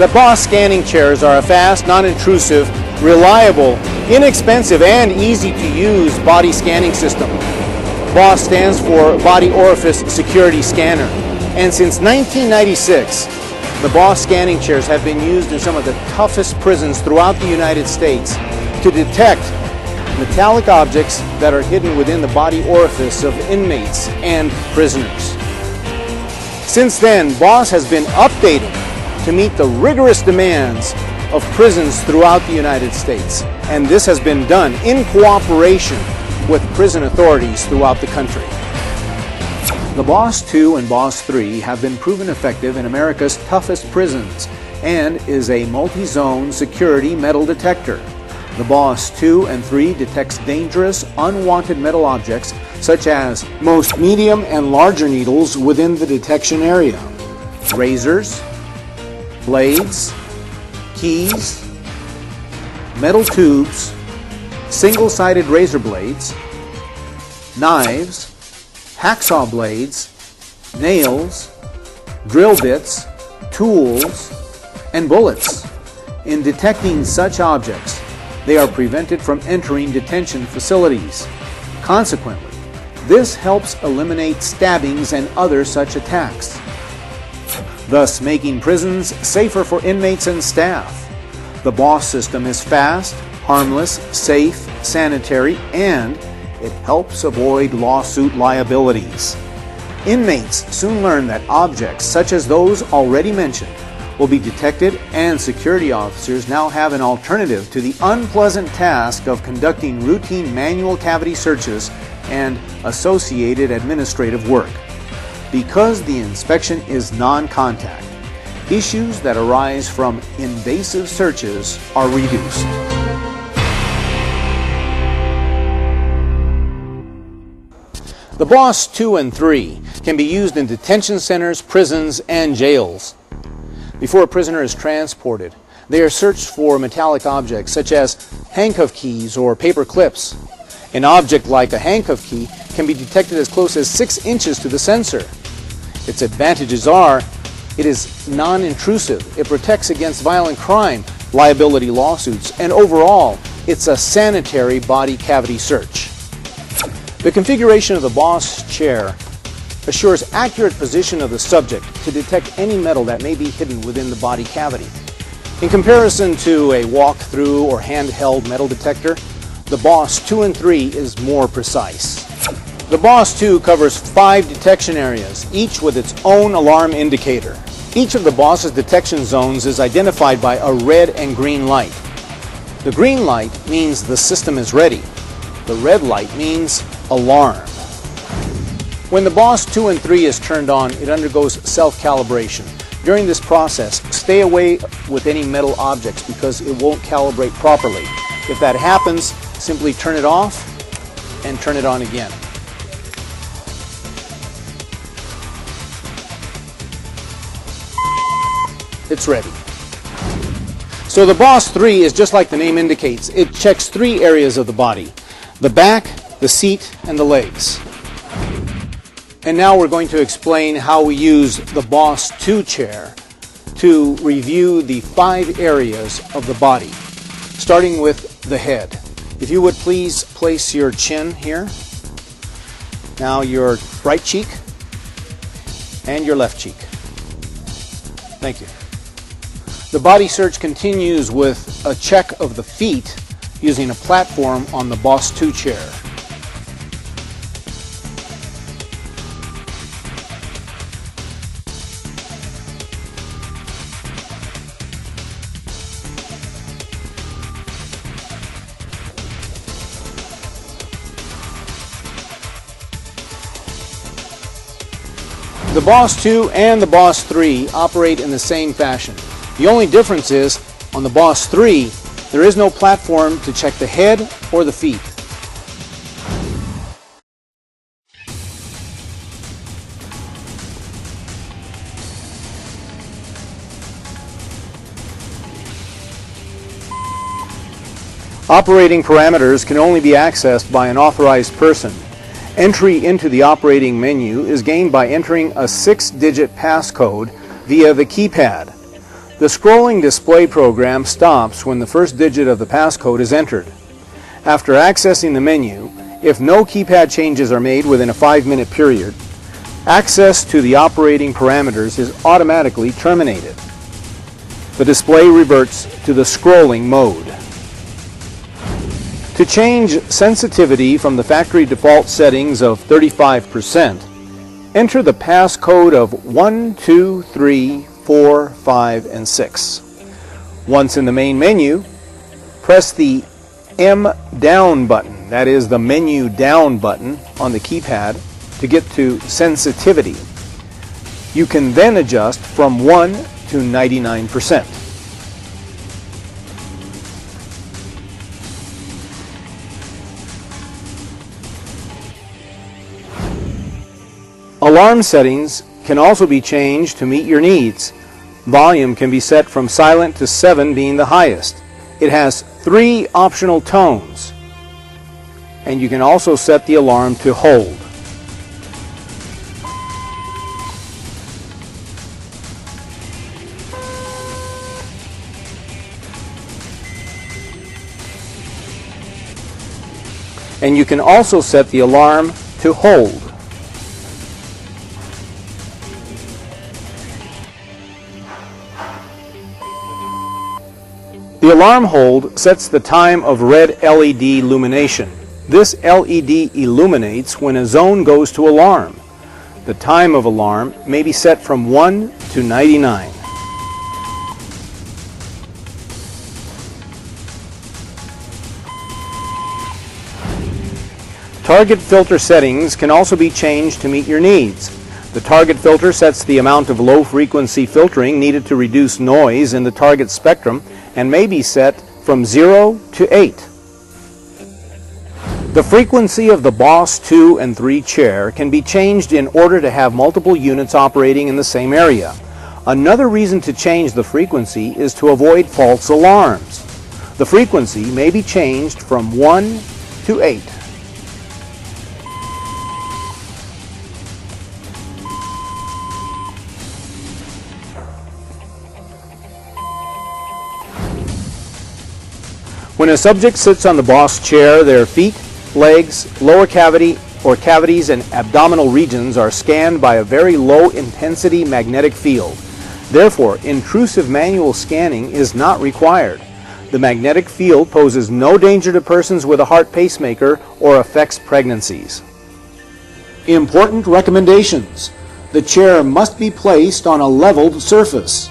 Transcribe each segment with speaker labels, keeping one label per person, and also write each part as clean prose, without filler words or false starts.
Speaker 1: The BOSS scanning chairs are a fast, non-intrusive, reliable, inexpensive, and easy-to-use body scanning system. BOSS stands for Body Orifice Security Scanner, and since 1996, the BOSS scanning chairs have been used in some of the toughest prisons throughout the United States to detect metallic objects that are hidden within the body orifice of inmates and prisoners. Since then, BOSS has been updated to meet the rigorous demands of prisons throughout the United States, and this has been done in cooperation with prison authorities throughout the country. The BOSS-II and BOSS-III have been proven effective in America's toughest prisons and is a multi-zone security metal detector. The BOSS-II and III detects dangerous, unwanted metal objects such as most medium and larger needles within the detection area, razors, blades, keys, metal tubes, single-sided razor blades, knives, hacksaw blades, nails, drill bits, tools, and bullets. In detecting such objects, they are prevented from entering detention facilities. Consequently, this helps eliminate stabbings and other such attacks, thus making prisons safer for inmates and staff. The BOSS system is fast, harmless, safe, sanitary, and it helps avoid lawsuit liabilities. Inmates soon learn that objects such as those already mentioned will be detected, and security officers now have an alternative to the unpleasant task of conducting routine manual cavity searches and associated administrative work. Because the inspection is non-contact, issues that arise from invasive searches are reduced. The BOSS-II and III can be used in detention centers, prisons, and jails. Before a prisoner is transported, they are searched for metallic objects such as handcuff keys or paper clips. An object like a handcuff key can be detected as close as 6 inches to the sensor. Its advantages are, it is non-intrusive, it protects against violent crime, liability lawsuits, and overall, it's a sanitary body cavity search. The configuration of the BOSS chair assures accurate position of the subject to detect any metal that may be hidden within the body cavity. In comparison to a walk-through or handheld metal detector, the BOSS-II and III is more precise. The BOSS-II covers 5 detection areas, each with its own alarm indicator. Each of the BOSS's detection zones is identified by a red and green light. The green light means the system is ready. The red light means alarm. When the BOSS-II and III is turned on, it undergoes self-calibration. During this process, stay away with any metal objects because it won't calibrate properly. If that happens, simply turn it off and turn it on again. It's ready. So the BOSS-III is just like the name indicates. It checks 3 areas of the body: the back, the seat, and the legs. And now we're going to explain how we use the BOSS-II chair to review the 5 areas of the body, starting with the head. If you would please place your chin here. Now your right cheek and your left cheek. Thank you. The body search continues with a check of the feet using a platform on the BOSS-II chair. The BOSS-II and the BOSS-III operate in the same fashion. The only difference is, on the BOSS-III, there is no platform to check the head or the feet. Operating parameters can only be accessed by an authorized person. Entry into the operating menu is gained by entering a 6-digit passcode via the keypad. The scrolling display program stops when the first digit of the passcode is entered. After accessing the menu, if no keypad changes are made within a 5-minute period, access to the operating parameters is automatically terminated. The display reverts to the scrolling mode. To change sensitivity from the factory default settings of 35%, enter the passcode of 1, 2, 3, 4, 5, and 6. Once in the main menu, press the M down button, that is the menu down button on the keypad, to get to sensitivity. You can then adjust from 1 to 99%. Alarm settings can also be changed to meet your needs. Volume can be set from silent to 7 being the highest. It has 3 optional tones, and you can also set the alarm to hold. And you can also set the alarm to hold. The alarm hold sets the time of red LED illumination. This LED illuminates when a zone goes to alarm. The time of alarm may be set from 1 to 99. Target filter settings can also be changed to meet your needs. The target filter sets the amount of low-frequency filtering needed to reduce noise in the target spectrum and may be set from 0 to 8. The frequency of the BOSS 2 and 3 chair can be changed in order to have multiple units operating in the same area. Another reason to change the frequency is to avoid false alarms. The frequency may be changed from 1 to 8. When a subject sits on the BOSS chair, their feet, legs, lower cavity, or cavities and abdominal regions are scanned by a very low-intensity magnetic field. Therefore, intrusive manual scanning is not required. The magnetic field poses no danger to persons with a heart pacemaker or affects pregnancies. Important recommendations. The chair must be placed on a leveled surface.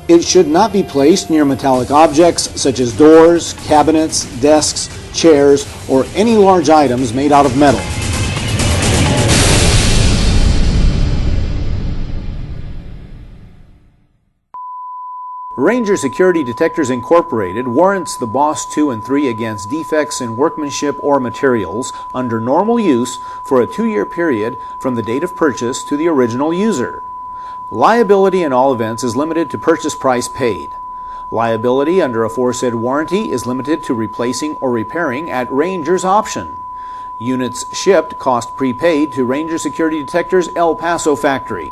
Speaker 1: It should not be placed near metallic objects such as doors, cabinets, desks, chairs, or any large items made out of metal. Ranger Security Detectors Incorporated warrants the BOSS 2 and 3 against defects in workmanship or materials under normal use for a 2-year period from the date of purchase to the original user. Liability in all events is limited to purchase price paid. Liability under aforesaid warranty is limited to replacing or repairing at Ranger's option. Units shipped cost prepaid to Ranger Security Detectors El Paso factory.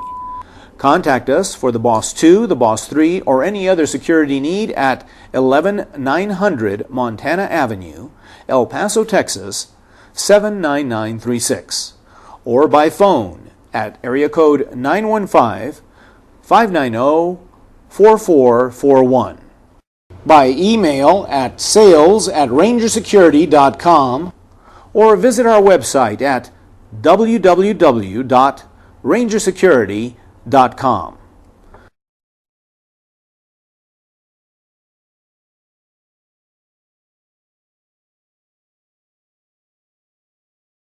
Speaker 1: Contact us for the BOSS 2, the BOSS 3, or any other security need at 11900 Montana Avenue, El Paso, Texas, 79936, or by phone at area code 915-590-4441. By email at sales@rangersecurity.com or visit our website at www.rangersecurity.com.